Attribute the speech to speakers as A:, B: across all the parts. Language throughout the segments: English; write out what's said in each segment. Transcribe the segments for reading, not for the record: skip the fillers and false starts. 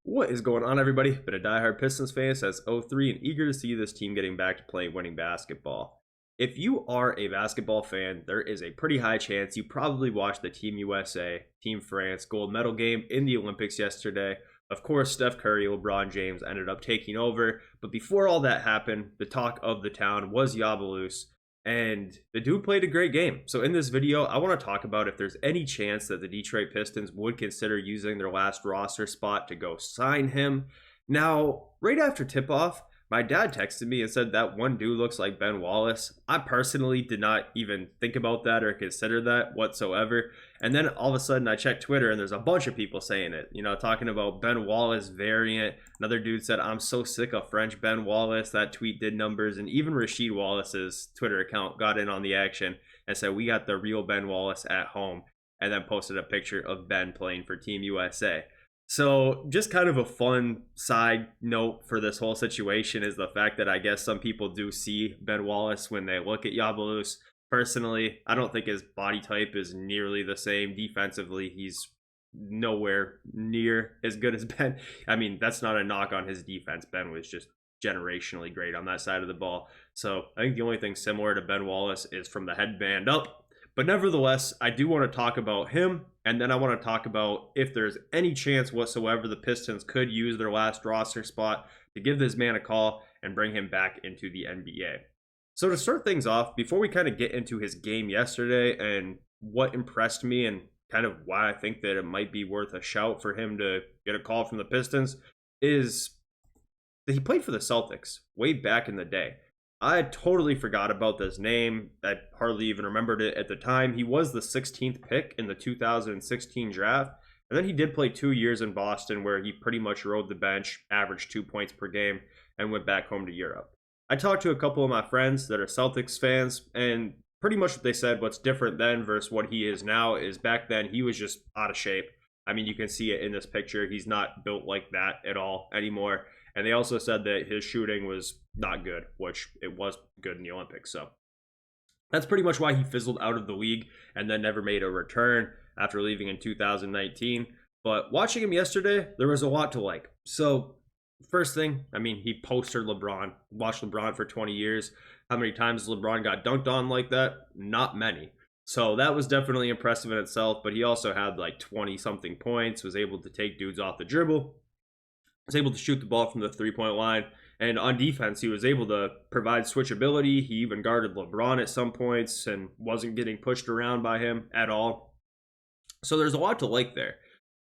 A: What is going on, everybody? Been a diehard Pistons fan since '03 and eager to see this team getting back to playing winning basketball. If you are a basketball fan, there is a pretty high chance you probably watched the Team USA, Team France gold medal game in the Olympics yesterday. Of course, Steph Curry, LeBron James ended up taking over, but before all that happened, the talk of the town was Yabusele, and the dude played a great game. So in this video, I want to talk about if there's any chance that the Detroit Pistons would consider using their last roster spot to go sign him. Now, right after tip-off, my dad texted me and said that one dude looks like Ben Wallace. I personally did not even think about that or consider that whatsoever. And then all of a sudden I checked Twitter and there's a bunch of people saying it, talking about Ben Wallace variant. Another dude said, I'm so sick of French Ben Wallace. That tweet did numbers. And even Rasheed Wallace's Twitter account got in on the action and said, we got the real Ben Wallace at home. And then posted a picture of Ben playing for Team USA. So just kind of a fun side note for this whole situation is the fact that I guess some people do see Ben Wallace when they look at Yabusele. Personally, I don't think his body type is nearly the same. Defensively, he's nowhere near as good as Ben. I mean, that's not a knock on his defense. Ben was just generationally great on that side of the ball. So I think the only thing similar to Ben Wallace is from the headband up. But nevertheless, I do want to talk about him, and then I want to talk about if there's any chance whatsoever the Pistons could use their last roster spot to give this man a call and bring him back into the NBA. So to start things off, before we kind of get into his game yesterday and what impressed me and kind of why I think that it might be worth a shout for him to get a call from the Pistons, is that he played for the Celtics way back in the day. I totally forgot about this name. I hardly even remembered it at the time. He was the 16th pick in the 2016 draft. And then he did play 2 years in Boston where he pretty much rode the bench, averaged 2 points per game, and went back home to Europe. I talked to a couple of my friends that are Celtics fans, and pretty much what they said, what's different then versus what he is now, is back then he was just out of shape. I mean, you can see it in this picture. He's not built like that at all anymore. And they also said that his shooting was not good, which it was good in the Olympics. So that's pretty much why he fizzled out of the league and then never made a return after leaving in 2019. But watching him yesterday, there was a lot to like. So first thing, I mean, he postered LeBron, watched LeBron for 20 years. How many times LeBron got dunked on like that? Not many. So that was definitely impressive in itself, but he also had like 20-something points, was able to take dudes off the dribble, was able to shoot the ball from the three-point line. And on defense, he was able to provide switchability. He even guarded LeBron at some points and wasn't getting pushed around by him at all. So there's a lot to like there.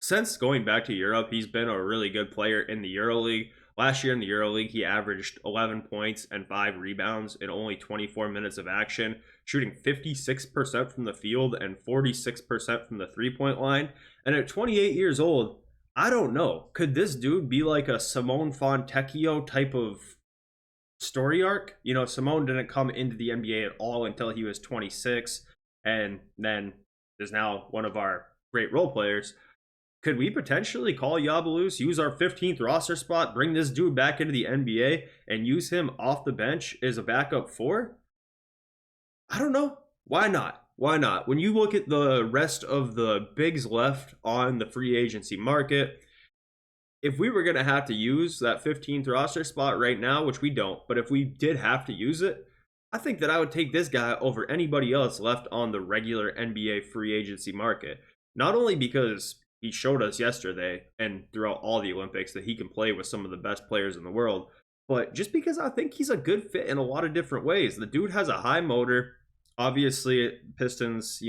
A: Since going back to Europe, he's been a really good player in the EuroLeague. Last year in the EuroLeague, he averaged 11 points and 5 rebounds in only 24 minutes of action, shooting 56% from the field and 46% from the three-point line. And at 28 years old, I don't know. Could this dude be like a Simone Fontecchio type of story arc? Simone didn't come into the NBA at all until he was 26 and then is now one of our great role players. Could we potentially call Yabusele, use our 15th roster spot, bring this dude back into the NBA, and use him off the bench as a backup four? I don't know. Why not? Why not? When you look at the rest of the bigs left on the free agency market, if we were going to have to use that 15th roster spot right now, which we don't, but if we did have to use it, I think that I would take this guy over anybody else left on the regular NBA free agency market. Not only because he showed us yesterday and throughout all the Olympics that he can play with some of the best players in the world, but just because I think he's a good fit in a lot of different ways. The dude has a high motor. Obviously, Pistons,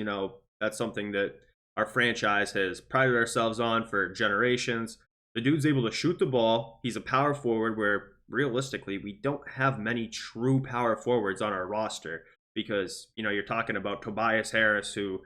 A: that's something that our franchise has prided ourselves on for generations. The dude's able to shoot the ball. He's a power forward where, realistically, we don't have many true power forwards on our roster because, you're talking about Tobias Harris, who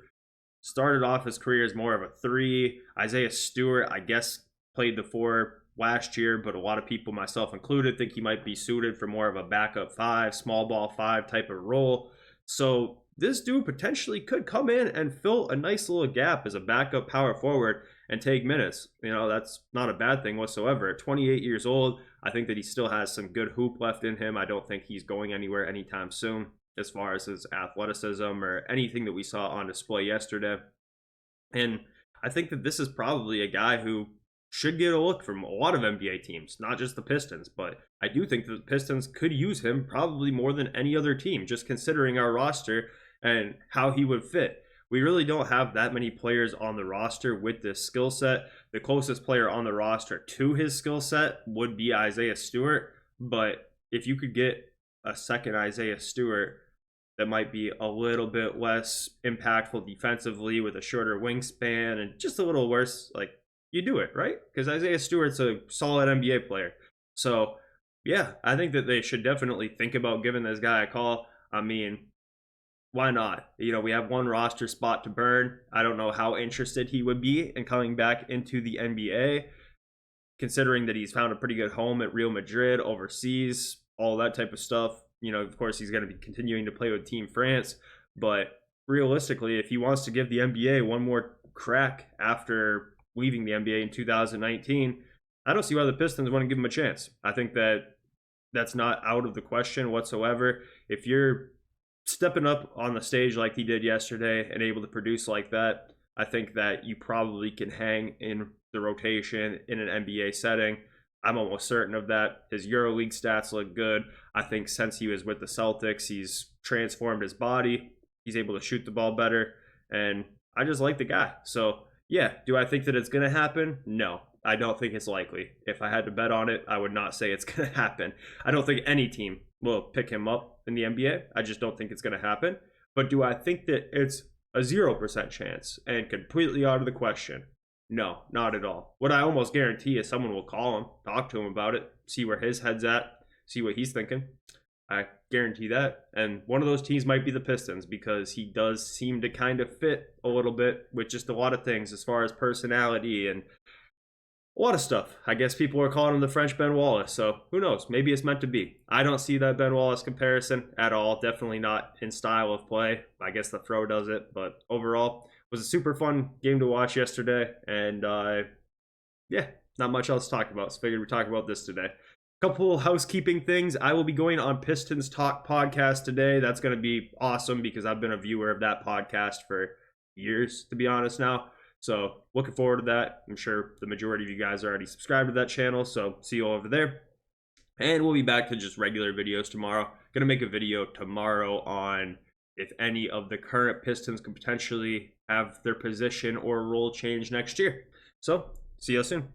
A: started off his career as more of a 3. Isaiah Stewart, I guess, played the 4 last year, but a lot of people, myself included, think he might be suited for more of a backup 5, small ball 5 type of role. So this dude potentially could come in and fill a nice little gap as a backup power forward and take minutes. That's not a bad thing whatsoever. At 28 years old, I think that he still has some good hoop left in him. I don't think he's going anywhere anytime soon as far as his athleticism or anything that we saw on display yesterday. And I think that this is probably a guy who should get a look from a lot of NBA teams, not just the Pistons. But I do think that the Pistons could use him probably more than any other team, just considering our roster and how he would fit. We really don't have that many players on the roster with this skill set. The closest player on the roster to his skill set would be Isaiah Stewart. But if you could get a second Isaiah Stewart that might be a little bit less impactful defensively with a shorter wingspan and just a little worse, like, you do it, right? Because Isaiah Stewart's a solid NBA player. So, yeah, I think that they should definitely think about giving this guy a call. I mean, why not? We have one roster spot to burn. I don't know how interested he would be in coming back into the NBA, considering that he's found a pretty good home at Real Madrid, overseas, all that type of stuff. Of course, he's going to be continuing to play with Team France, but realistically, if he wants to give the NBA one more crack after leaving the NBA in 2019, I don't see why the Pistons want to give him a chance. I think that that's not out of the question whatsoever. If you're stepping up on the stage like he did yesterday and able to produce like that, I think that you probably can hang in the rotation in an NBA setting. I'm almost certain of that. His EuroLeague stats look good. I think since he was with the Celtics, he's transformed his body. He's able to shoot the ball better, and I just like the guy. So, yeah, do I think that it's going to happen? No, I don't think it's likely. If I had to bet on it, I would not say it's going to happen. I don't think any team will pick him up in the NBA. I just don't think it's going to happen. But do I think that it's a 0% chance and completely out of the question? No, not at all. What I almost guarantee is someone will call him, talk to him about it, see where his head's at, see what he's thinking. I guarantee that. And one of those teams might be the Pistons, because he does seem to kind of fit a little bit with just a lot of things as far as personality and a lot of stuff. I guess people are calling him the French Ben Wallace, so who knows? Maybe it's meant to be. I don't see that Ben Wallace comparison at all. Definitely not in style of play. I guess the throw does it, but overall, it was a super fun game to watch yesterday, and yeah, not much else to talk about, so figured we'd talk about this today. Couple housekeeping things. I will be going on Pistons Talk podcast today. That's going to be awesome because I've been a viewer of that podcast for years, to be honest now. So looking forward to that. I'm sure the majority of you guys are already subscribed to that channel, so see you all over there. And we'll be back to just regular videos tomorrow. Gonna make a video tomorrow on if any of the current Pistons could potentially have their position or role change next year. So see you soon.